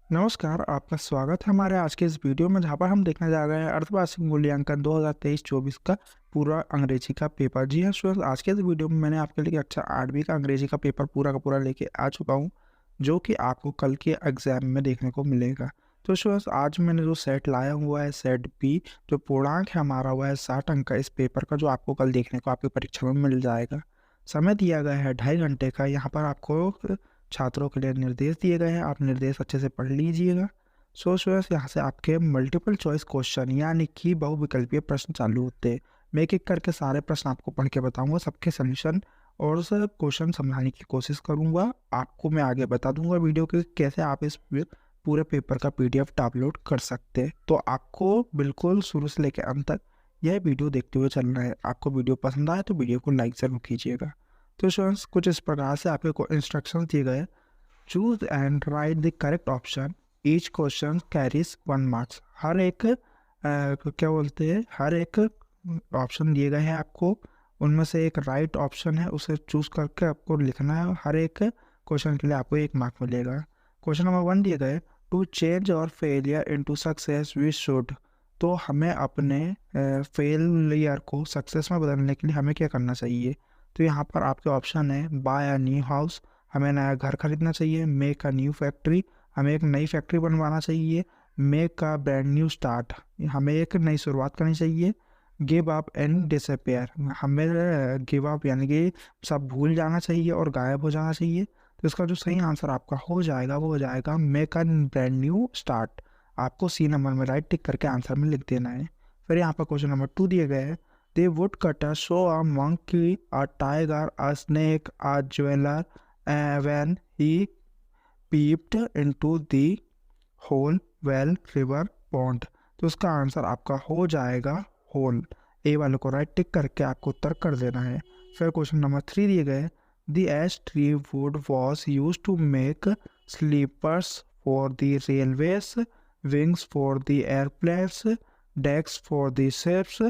नमस्कार, आपका स्वागत है हमारे आज के इस वीडियो में जहाँ पर हम देखने जा रहे हैं अर्धवार्षिक मूल्यांकन 2023-24 का पूरा अंग्रेजी का पेपर। जी हाँ स्टूडेंट्स, आज के इस वीडियो में मैंने आपके लिए कक्षा 8वीं का अंग्रेजी का पेपर पूरा का पूरा लेके आ चुका हूँ, जो कि आपको कल के एग्जाम में देखने को मिलेगा। तो स्टूडेंट्स, आज मैंने जो सेट लाया हुआ है सेट बी, जो पूर्णांक है हमारा हुआ है 60 अंक का इस पेपर का, जो आपको कल देखने को आपकी परीक्षा में मिल जाएगा। समय दिया गया है 2.5 घंटे का। यहाँ पर आपको छात्रों के लिए निर्देश दिए गए हैं, आप निर्देश अच्छे से पढ़ लीजिएगा। सो स्टूडेंट्स, यहाँ से आपके मल्टीपल चॉइस क्वेश्चन यानी कि बहुविकल्पीय प्रश्न चालू होते हैं। मैं एक एक करके सारे प्रश्न आपको पढ़ के बताऊंगा, सबके सॉल्यूशन और सब क्वेश्चन समझाने की कोशिश करूंगा। आपको मैं आगे बता दूंगा वीडियो के कैसे आप इस पूरे पेपर का पीडीएफ डाउनलोड कर सकते हैं। तो आपको बिल्कुल शुरू से लेकर अंत तक यह वीडियो देखते हुए चलना है। आपको वीडियो पसंद आए तो वीडियो को लाइक जरूर कीजिएगा। तो स्टूडेंट्स, कुछ इस प्रकार से आपको इंस्ट्रक्शन दिए गए। Choose and write the correct option, each question carries 1 marks. हर एक क्या बोलते हैं, हर एक ऑप्शन दिए गए हैं आपको, उनमें से एक राइट ऑप्शन है, उसे चूज करके आपको लिखना है। हर एक क्वेश्चन के लिए आपको 1 मार्क मिलेगा। क्वेश्चन नंबर 1 दिए गए, टू चेंज और failure into success we should. तो हमें अपने फेलियर को सक्सेस में बदलने के लिए हमें क्या करना चाहिए। तो यहाँ पर आपके ऑप्शन है, बाय अ न्यू हाउस, हमें नया घर खरीदना चाहिए। मेक अ न्यू फैक्ट्री, हमें एक नई फैक्ट्री बनवाना चाहिए। Make a brand new start, हमें एक नई शुरुआत करनी चाहिए। गिव अप एंड डिसअपेयर, हमें गिव अप यानी कि सब भूल जाना चाहिए और गायब हो जाना चाहिए। तो इसका जो सही आंसर आपका हो जाएगा वो हो जाएगा make a brand new start. आपको सी नंबर में राइट टिक करके आंसर में लिख देना है। फिर यहाँ पर क्वेश्चन नंबर 2 दिए गए हैं, they would cutter show a monkey, a tiger, a snake, a jeweller when he peeped into the whole well river pond। तो उसका आंसर आपका हो जाएगा होल। ए वाले को राइट टिक करके आपको उत्तर कर देना है। फिर क्वेश्चन नंबर 3 दिए गए, the ash tree wood was use to make sleepers for the railways, wings for the airplanes, decks for the ships,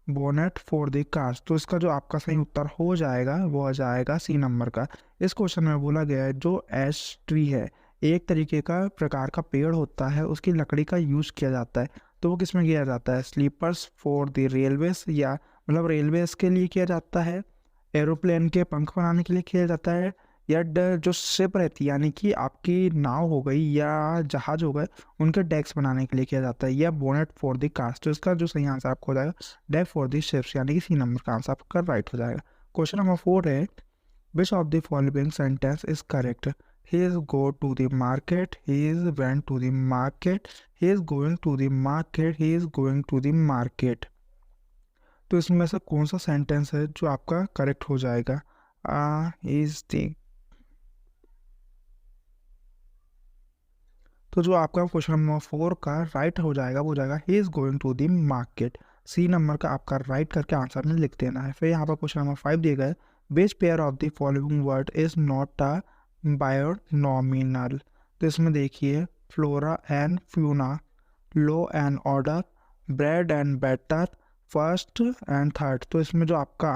bonnet for the cars. तो इसका जो आपका सही उत्तर हो जाएगा वो हो जाएगा सी नंबर का। इस क्वेश्चन में बोला गया है जो एश ट्री है, एक तरीके का प्रकार का पेड़ होता है, उसकी लकड़ी का यूज किया जाता है। तो वो किस में किया जाता है, स्लीपर्स फॉर द रेलवेज, या मतलब रेलवेज के लिए किया जाता है, एरोप्लेन के पंख बनाने के लिए किया जाता है, या जो शिप रहती है यानी कि आपकी नाव हो गई या जहाज हो गए उनके डेक्स बनाने के लिए किया जाता है, या बोनेट फॉर द कार्स। तो इसका जो सही आंसर आपको हो जाएगा डेक फॉर द शिप्स, यानी कि सी नंबर का आंसर आपका राइट हो जाएगा। क्वेश्चन नंबर 4 है, which of the following sentence is correct? He is go to the market, he is went to the market, he is going to the market, he is going to the market। तो इसमें से कौन सा sentence है जो आपका correct हो जाएगा। इज द तो जो आपका क्वेश्चन नंबर 4 का राइट हो जाएगा वो हो जाएगा he is going to the market. C number का आपका राइट करके आंसर में लिख देना है। फिर यहाँ पर क्वेश्चन नंबर 5 दिए गए, which pair of the following word is not a binomial. तो इसमें देखिए, flora and fauna, law and order, bread and butter, first and third. तो इसमें जो आपका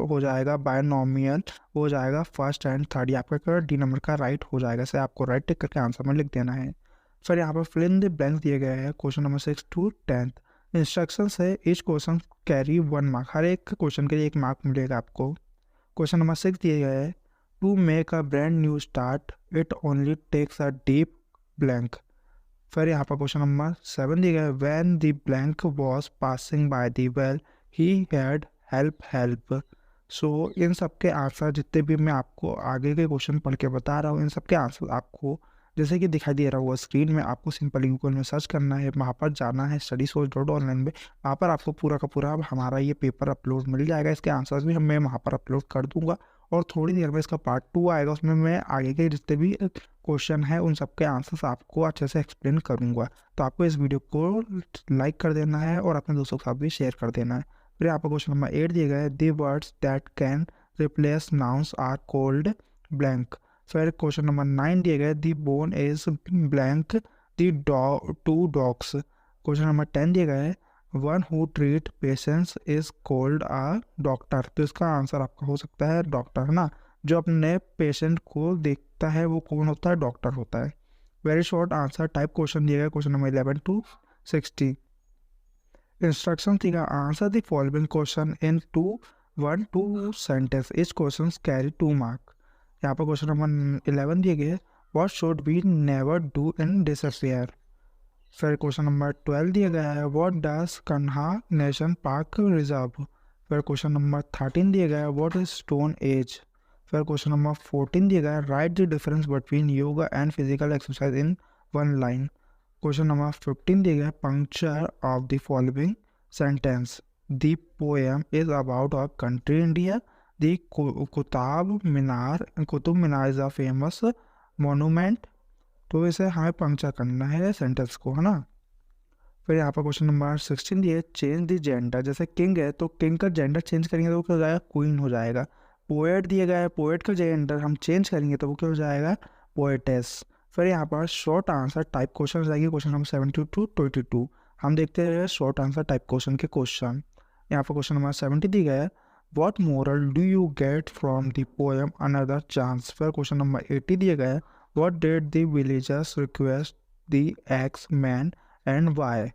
हो जाएगा बायोनॉमियल हो जाएगा फर्स्ट एंड थर्ड। ये आपका डी नंबर का राइट हो जाएगा। इसे आपको राइट टिक करके आंसर में लिख देना है। फिर यहाँ पर फिल इन द ब्लैंक्स दिए गए हैं क्वेश्चन नंबर 6 to 10। इंस्ट्रक्शंस है, ईच क्वेश्चन कैरी 1 मार्क, हर एक क्वेश्चन के लिए 1 मार्क मिलेगा आपको। क्वेश्चन नंबर 6 दिए गए हैं, to make a brand new start it only takes a deep blank. फिर यहाँ पर क्वेश्चन नंबर 7 दिए गए, when the blank was passing by the well he had help. So इन सब के आंसर जितने भी मैं आपको आगे के क्वेश्चन पढ़ के बता रहा हूँ, इन सब के आंसर आपको जैसे कि दिखाई दे रहा हुआ स्क्रीन में, आपको सिंपली गूगल में सर्च करना है, वहाँ पर जाना है StudySource.online में। वहाँ पर आपको पूरा का पूरा हमारा ये पेपर अपलोड मिल जाएगा। इसके आंसर्स भी मैं वहाँ पर अपलोड कर दूंगा, और थोड़ी देर में इसका पार्ट 2 आएगा, उसमें मैं आगे के जितने भी क्वेश्चन है उन सब के आंसर्स आपको अच्छे से एक्सप्लेन करूँगा। तो आपको इस वीडियो को लाइक कर देना है और अपने दोस्तों के साथ भी शेयर कर देना है। फिर आपको क्वेश्चन नंबर 8 दिए गए, the words that can replace nouns are called blank. फिर क्वेश्चन नंबर 9 दिए गए, the bone is blank, the two dogs. Question number 10 दिए गए, one who treat patients is called a doctor. तो इसका आंसर आपका हो सकता है डॉक्टर ना, जो अपने पेशेंट को देखता है वो कौन होता है, डॉक्टर होता है। Very short answer type question दिया गया क्वेश्चन नंबर 11 to 60। इंस्ट्रक्शन दिया answer the following question in 1-2 sentence, each question carry 2 mark. यहाँ पर क्वेश्चन नंबर 11 दिए गए what should we never do in this affair. फिर क्वेश्चन नंबर 12 दिया गया है what does Kanha national park reserve. फिर क्वेश्चन नंबर 13 दिया गया है व्हाट इज स्टोन एज। फिर क्वेश्चन नंबर 14 दिया गया है write the difference between yoga and physical exercise in 1 line. Question number 15 दिया गया है puncture of the following sentence, the poem is about our country India, the Qutub Minar is a famous monument. तो इसे हमें puncture करना है सेंटेंस को, है ना। फिर यहाँ पर क्वेश्चन नंबर 16 दिए चेंज द जेंडर, जैसे किंग है तो किंग का जेंडर चेंज करेंगे तो वो क्या हो जाएगा, क्वीन हो जाएगा। पोएट दिया गया है, पोएट का जेंडर हम चेंज करेंगे तो वो क्या हो जाएगा, पोएटेस। फिर यहाँ पर शॉर्ट आंसर टाइप क्वेश्चन हो जाएगी क्वेश्चन नंबर 70 to 22। हम देखते हैं शॉर्ट आंसर टाइप क्वेश्चन के क्वेश्चन। यहाँ पर क्वेश्चन नंबर 70 दिया गया है what moral do you get from the poem another chance. फिर क्वेश्चन नंबर 80 दिया गया है what did the villagers request the axe man and why.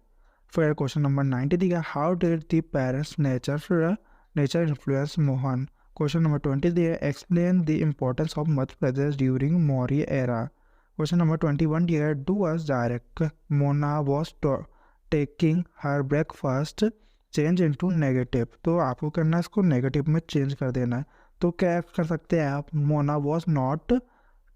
फिर क्वेश्चन नंबर 90 दिया गया how did the parents nature influence Mohan. Question number 20 दिया explain the importance of Madhya Pradesh during Maurya era. Question number 21 दिया है do us direct Mona was taking her breakfast change into negative. तो आपको करना है इसको नेगेटिव में चेंज कर देना है। तो क्या कर सकते हैं आप, Mona was not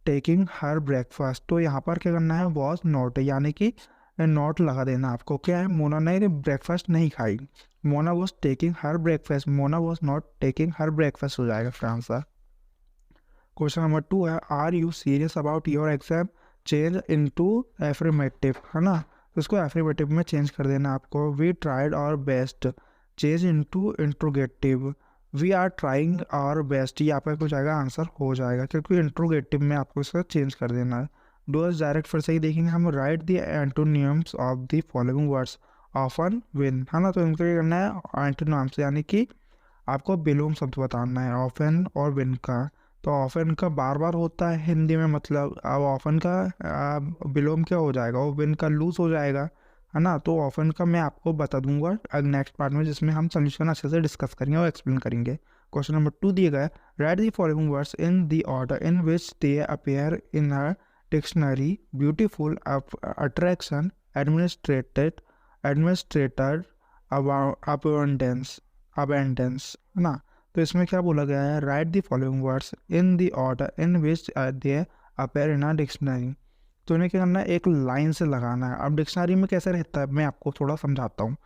taking her breakfast, तो यहाँ पर क्या करना है वॉज नॉट, यानी कि नॉट लगा देना आपको। क्या है, मोना ने ब्रेकफास्ट नहीं खाई, Mona was taking her breakfast, Mona was not taking her breakfast हो जाएगा इसका आंसर। क्वेश्चन नंबर 2 है are you serious about your exam change into affirmative, है ना। तो इसको एफर्मेटिव में चेंज कर देना आपको। We tried our best change into interrogative, we are trying our best, ये आपका कुछ आएगा आंसर हो जाएगा क्योंकि इंट्रोगेटिव में आपको इसका चेंज कर देना है। डूअर्स डायरेक्ट फिर से ही देखेंगे हम, right the एंटोनियम्स of the following words often win, है ना। तो इनको क्या करना है एंटोनियम्स, यानी कि आपको विलोम शब्द बताना है ऑफन और विन का। तो ऑफन का बार बार होता है हिंदी में, मतलब अब ऑफन का विलोम क्या हो जाएगा, वो विन का लूज हो जाएगा, है ना। तो ऑफन का मैं आपको बता दूंगा नेक्स्ट पार्ट में, जिसमें हम सोल्यूशन अच्छे से डिस्कस करेंगे और एक्सप्लेन करेंगे। क्वेश्चन नंबर 2 दिया गया right the following words in the order in which they appear in a dictionary, beautiful, attraction, administrator, abundance, है ना। तो इसमें क्या बोला गया है write the following words in the order in which they appear in a dictionary. तो इन्हें क्या करना है एक लाइन से लगाना है। अब डिक्शनरी में कैसे रहता है मैं आपको थोड़ा समझाता हूँ।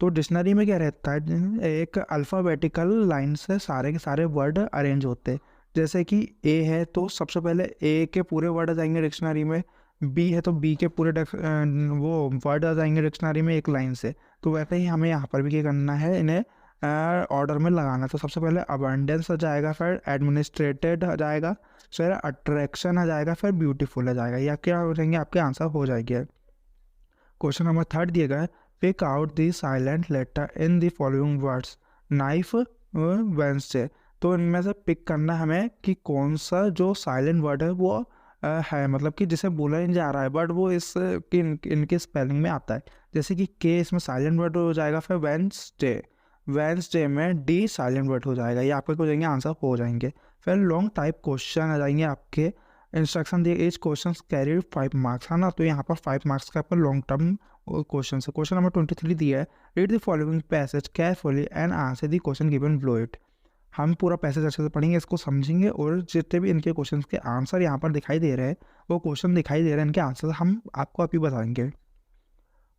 तो डिक्शनरी में क्या रहता है, एक अल्फ़ाबेटिकल लाइन से सारे के सारे वर्ड अरेंज होते हैं। जैसे कि ए है तो सबसे पहले ए के पूरे वर्ड आ जाएंगे डिक्शनरी में, बी है तो बी के पूरे वो वर्ड आ जाएंगे डिक्शनरी में एक लाइन से। तो वैसे ही हमें यहाँ पर भी क्या करना है, इन्हें ऑर्डर में लगाना। तो सबसे पहले अबंडेंस आ जाएगा, फिर एडमिनिस्ट्रेटेड आ जाएगा, फिर अट्रैक्शन आ जाएगा, फिर ब्यूटीफुल आ जाएगा। या क्या हो जाएंगे आपके आंसर हो जाएंगे। क्वेश्चन नंबर 3 दिया गया pick out the silent letter in the following words knife Wednesday. तो इनमें से पिक करना हमें कि कौन सा जो साइलेंट वर्ड है वो है, मतलब कि जिसे बोला नहीं जा रहा है बट वो इनके स्पेलिंग में आता है। जैसे कि के इसमें साइलेंट वर्ड हो जाएगा, फिर वेंसडे में डी साइलेंट वर्ड हो जाएगा। ये आपके हो जाएंगे आंसर हो जाएंगे। फिर लॉन्ग टाइप क्वेश्चन आ जाएंगे आपके, इंस्ट्रक्शन दिए एज क्वेश्चन कैरी 5 मार्क्स, है ना। तो यहाँ पर 5 मार्क्स का आपका लॉन्ग टर्म क्वेश्चन है। क्वेश्चन नंबर 23 दिया है read the following passage carefully and answer the question given below it. हम पूरा पैसेज अच्छे से पढ़ेंगे, इसको समझेंगे और जितने भी इनके क्वेश्चन के आंसर यहाँ पर दिखाई दे रहे हैं, वो क्वेश्चन दिखाई दे रहे हैं, इनके आंसर हम आपको अभी बताएंगे।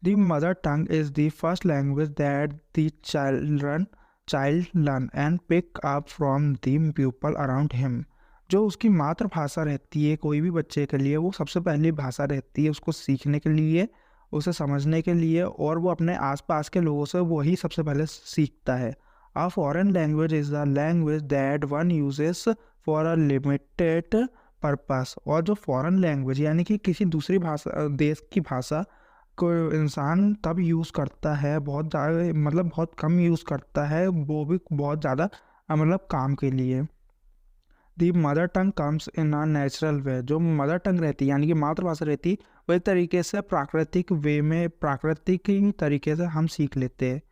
The mother tongue is the first language that the child learn and pick up from the people around him. जो उसकी मातृभाषा रहती है कोई भी बच्चे के लिए, वो सबसे पहली भाषा रहती है उसको सीखने के लिए, उसे समझने के लिए, और वो अपने आसपास के लोगों से वही सबसे पहले सीखता है। अ foreign language is a language that one uses for a limited purpose. और जो फॉरेन लैंग्वेज यानी कि किसी दूसरी भाषा देश की भाषा को इंसान तब यूज़ करता है, बहुत ज़्यादा मतलब बहुत कम यूज़ करता है, वो भी बहुत ज़्यादा मतलब काम के लिए। दी mother tongue comes in a natural way. जो मदर टंग रहती है यानी कि मातृभाषा रहती वही तरीके से प्राकृतिक वे में प्राकृतिक ही तरीके से हम सीख लेते हैं।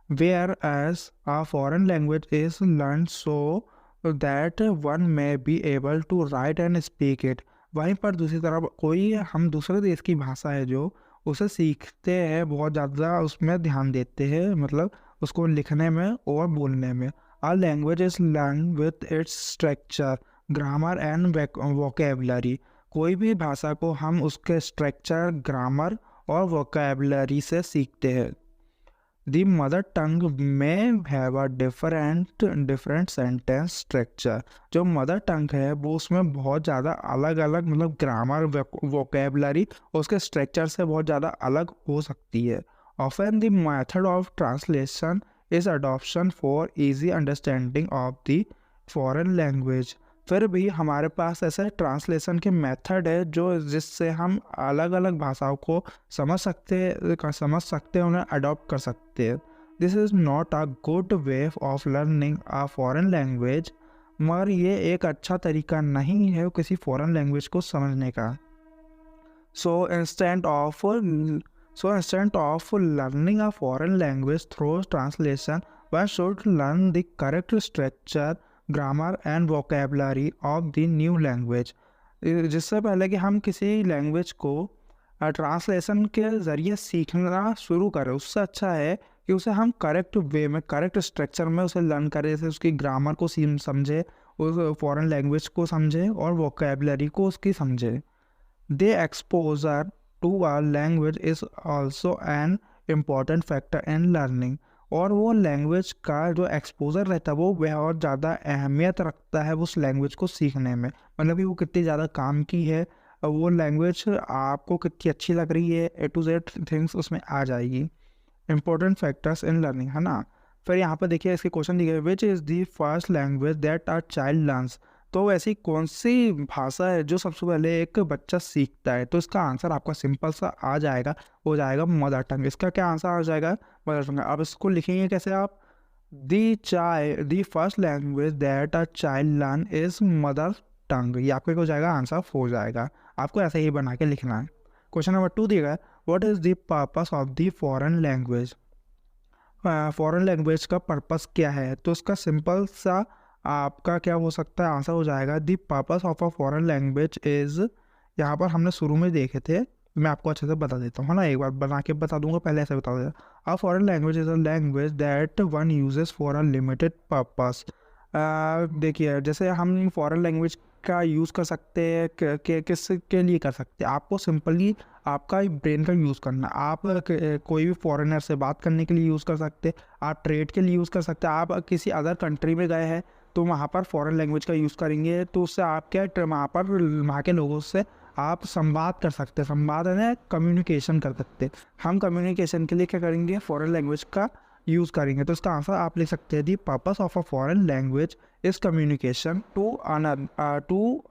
Whereas a foreign language is learn so that one may be able to write and speak it. वहीं पर दूसरी तरफ कोई हम दूसरे देश की भाषा है जो उसे सीखते हैं, बहुत ज़्यादा उसमें ध्यान देते हैं, मतलब उसको लिखने में और बोलने में। A language is learned with its structure, grammar and vocabulary। कोई भी भाषा को हम उसके स्ट्रक्चर, ग्रामर और वोकेबलरी से सीखते हैं। The mother tongue may have a different sentence structure। जो मदर टंग है वो उसमें बहुत ज़्यादा अलग अलग मतलब ग्रामर, वोकेबलरी उसके स्ट्रक्चर से बहुत ज़्यादा अलग हो सकती है। Often the method of translation is adoption for easy understanding of the foreign language। फिर भी हमारे पास ऐसे ट्रांसलेशन के मेथड है जो जिससे हम अलग अलग भाषाओं को समझ सकते हैं, उन्हें अडॉप्ट कर सकते हैं। This is not a good way of learning a foreign language. मगर ये एक अच्छा तरीका नहीं है किसी फॉरेन लैंग्वेज को समझने का। So instead of learning a foreign language through translation, one should learn the correct structure, grammar and vocabulary of the new language। जिससे पहले कि हम किसी लैंग्वेज को ट्रांसलेशन के ज़रिए सीखना शुरू करें, उससे अच्छा है कि उसे हम करेक्ट वे में, करेक्ट स्ट्रक्चर में उसे लर्न करें, जैसे उसकी ग्रामर को समझे, उस फॉरेन लैंग्वेज को समझे और वोकेबलरी को उसकी समझे। The exposure to a language is also an important factor in learning। और वो लैंग्वेज का जो एक्सपोजर रहता है वो बहुत ज़्यादा अहमियत रखता है उस लैंग्वेज को सीखने में। मतलब कि वो कितनी ज़्यादा काम की है, वो लैंग्वेज आपको कितनी अच्छी लग रही है, A to Z थिंग्स उसमें आ जाएगी। इंपॉर्टेंट फैक्टर्स इन लर्निंग, है ना। फिर यहाँ पर देखिए इसके क्वेश्चन दिए गए, which is the first language that a child learns. तो ऐसी कौन सी भाषा है जो सबसे पहले एक बच्चा सीखता है? तो इसका आंसर आपका सिंपल सा आ जाएगा, हो जाएगा मदर टंग। इसका क्या आंसर आ जाएगा? Mother tongue. अब इसको लिखेंगे कैसे आप? The first language that a child learn is mother tongue. ये आपके हो जाएगा आंसर, हो जाएगा। आपको ऐसे ही बना के लिखना है। क्वेश्चन नंबर 2 दिया गया, what is the purpose of the foreign language. Foreign language का पर्पस क्या है? तो इसका सिंपल सा आपका क्या हो सकता है, आंसर हो जाएगा the purpose of a foreign language is, यहाँ पर हमने शुरू में देखे थे, मैं आपको अच्छे से बता देता हूँ, है ना। एक बार बना के बता दूंगा, पहले ऐसे बता देगा। अ foreign language is a language that one uses for a limited purpose. देखिए जैसे हम फॉरेन लैंग्वेज का यूज़ कर सकते हैं किस के लिए कर सकते हैं? आपको सिंपली आपका ब्रेन का यूज़ करना। आप कोई भी फॉरेनर से बात करने के लिए यूज़ कर सकते हैं, आप ट्रेड के लिए यूज़ कर सकते हैं। आप किसी अदर कंट्री में गए हैं तो वहाँ पर फॉरेन लैंग्वेज का यूज़ करेंगे तो उससे आप क्या वहाँ पर वहाँ के लोगों से आप संवाद कर सकते हैं। संवाद है ना, कम्युनिकेशन कर सकते हैं। हम कम्युनिकेशन के लिए क्या करेंगे? फॉरेन लैंग्वेज का यूज़ करेंगे। तो इसका आंसर आप लिख सकते हैं the purpose of a foreign language is communication to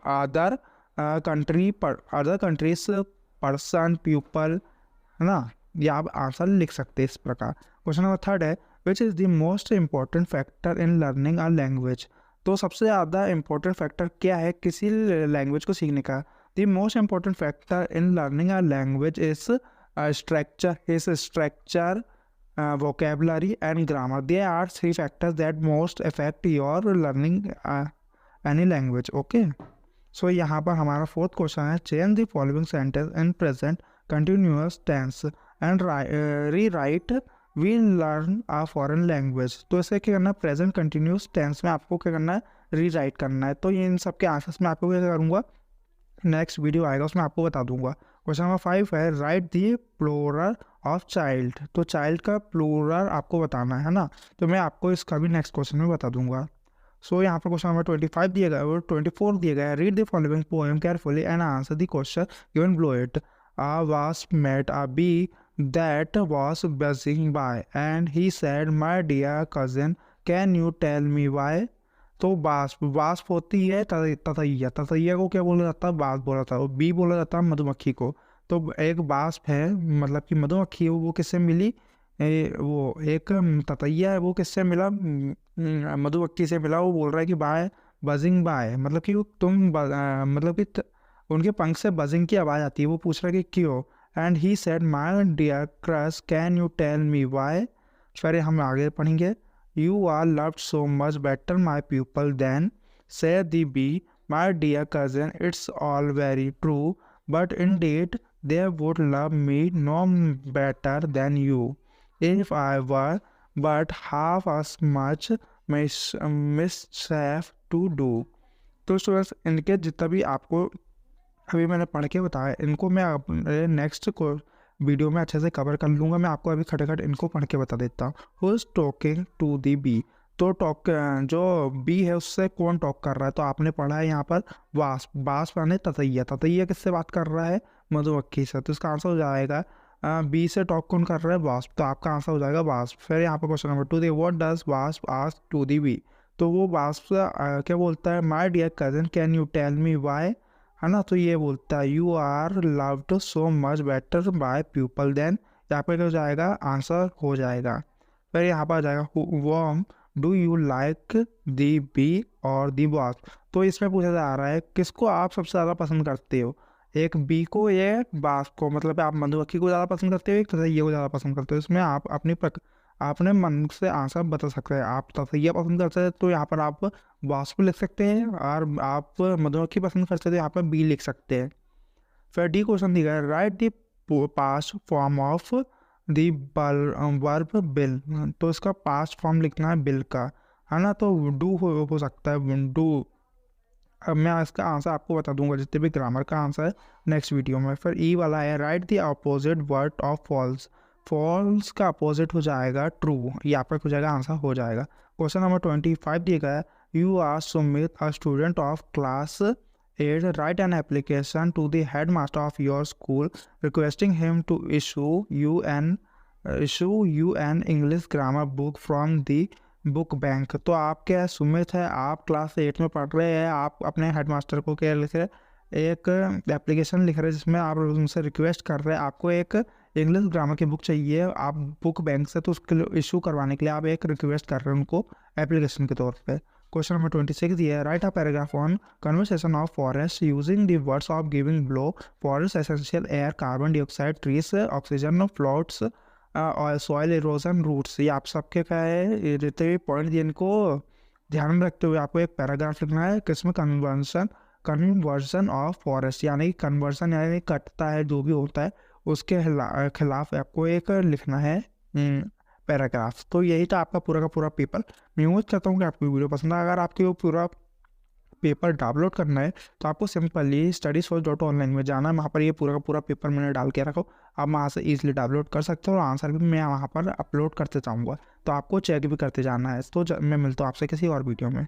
other countries person people, है ना। ये आप आंसर लिख सकते हैं इस प्रकार। क्वेश्चन नंबर 3 है, which is the most important factor in learning a language. तो सबसे ज़्यादा इम्पोर्टेंट फैक्टर क्या है किसी लैंग्वेज को सीखने का? The most important factor in learning a language is structure, vocabulary and grammar। There are 3 factors that most affect your learning any language। Okay, so यहाँ पर हमारा 4th क्वेश्चन है, change the following sentence in present continuous tense and rewrite we learn a foreign language। तो इसे क्या करना है? Present continuous tense में आपको क्या करना है? रीराइट करना है। तो ये इन सब के आंसर्स में आपको क्या करूँगा, नेक्स्ट वीडियो आएगा उसमें आपको बता दूंगा। क्वेश्चन नंबर 5 है, write the plural of child. तो चाइल्ड का प्लूरल आपको बताना है ना। तो मैं आपको इसका भी नेक्स्ट क्वेश्चन में बता दूंगा। सो यहाँ पर क्वेश्चन नंबर 25 दिया गया और 24 दिया गया है, read the following poem carefully and answer the question given below it. A wasp met a bee that was buzzing by and he said, my dear cousin, can you tell me why। तो wasp होती है ततैया को क्या बोला जाता है? बाज बोला जाता है। बी बोला जाता है मधुमक्खी को। तो एक वास्प है, मतलब कि मधुमक्खी, वो किससे मिली? वो एक ततैया है, वो किससे मिला? मधुमक्खी से मिला। वो बोल रहा है कि बाय बजिंग बाय, मतलब कि तुम मतलब कि उनके पंख से बजिंग की आवाज़ आती है। वो पूछ रहा है कि क्यों। And he said my dear crush can you tell me why. फिर हम आगे पढ़ेंगे। You are loved so much better my people than say the be my dear cousin it's all very true but in date they would love me no better than you if I were but half as much mischief to do। तो students इनके जितना भी आपको अभी मैंने पढ़ के बताया, इनको मैं अपने नेक्स्ट को वीडियो में अच्छे से कवर कर लूँगा। मैं आपको अभी खटखट इनको पढ़ के बता देता हूँ। Who is talking to the bee, तो टॉक जो बी है उससे कौन टॉक कर रहा है। तो आपने पढ़ा है यहाँ पर वास्प, वास्प यानी ततैया। ततैया किससे बात कर रहा है, मधुमक्खी से। तो इसका आंसर हो जाएगा बी से टॉक कौन कर रहा है, वास्प। तो आपका आंसर हो जाएगा वास्प। फिर यहाँ पर क्वेश्चन नंबर 2 दी what does wasp ask to the bee, तो वो वास्प क्या बोलता है, my dear cousin can you tell me why, है ना। तो ये बोलता है you are loved so much better by people than, यहाँ पर क्या हो जाएगा, आंसर हो जाएगा। फिर यहाँ पर आ जाएगा worm do you like the bee और दी वास्प। तो इसमें पूछा जा रहा है किसको आप सबसे ज़्यादा पसंद करते हो, एक बी को या वास्प को। मतलब आप मधुमक्खी को ज़्यादा पसंद करते हो, एक ततैया को ज़्यादा पसंद करते हो। इसमें आप अपने मन से आंसर बता सकते हैं। आप ततैया पसंद करते हैं तो यहाँ पर आप वास्प लिख सकते हैं, और आप मधुमक्खी पसंद करते हैं तो यहाँ पर बी लिख सकते हैं। फिर डी क्वेश्चन दिया है write the past form of the verb bill, तो इसका पास्ट फॉर्म लिखना है बिल का, है ना। तो डू हो सकता है डू। अब मैं इसका आंसर आपको बता दूंगा जितने भी ग्रामर का आंसर है नेक्स्ट वीडियो में। फिर ई वाला है write the opposite word of false, false का अपोजिट हो जाएगा ट्रू, ये आपका हो जाएगा, आंसर हो जाएगा। क्वेश्चन नंबर 25 दिया गया है you are Sumit a student of class 8 write an application to the headmaster of your school requesting him to issue you an English grammar book from the book bank. तो आप क्या सुमित है, आप क्लास 8 में पढ़ रहे हैं, आप अपने हेडमास्टर को क्या लिख रहे हैं, एक एप्लीकेशन लिख रहे हैं जिसमें आप उनसे रिक्वेस्ट कर रहे हैं आपको एक इंग्लिश ग्रामर की बुक चाहिए आप बुक बैंक से। तो उसके लिए इशू करवाने के लिए आप एक रिक्वेस्ट कर रहे हैं उनको एप्लीकेशन के तौर पे। क्वेश्चन नंबर 26 ये right a paragraph on conversation of forest using the words of giving blow forest essential air carbon dioxide trees oxygen floats और सॉइल इरोजन रूट्स। ये आप सबके क्या है जितने भी पॉइंट दिए इनको ध्यान में रखते हुए आपको एक पैराग्राफ लिखना है किसमें कन्वर्जन ऑफ फॉरेस्ट, यानी कन्वर्जन यानी कटता है जो भी होता है उसके खिलाफ आपको एक लिखना है पैराग्राफ। तो यही था आपका पूरा का पूरा पेपर। मैं उम्मीद करता हूँ कि आपको वीडियो पसंद आया। अगर आपके वो पूरा पेपर डाउनलोड करना है तो आपको सिंपली studysource.online में जाना है। वहाँ पर ये पूरा का पूरा पेपर मैंने डाल के रखा, आप वहाँ से ईजिली डाउनलोड कर सकते हो और आंसर भी मैं वहाँ पर अपलोड करते जाऊँगा, तो आपको चेक भी करते जाना है। तो मैं मिलता हूँ आपसे किसी और वीडियो में।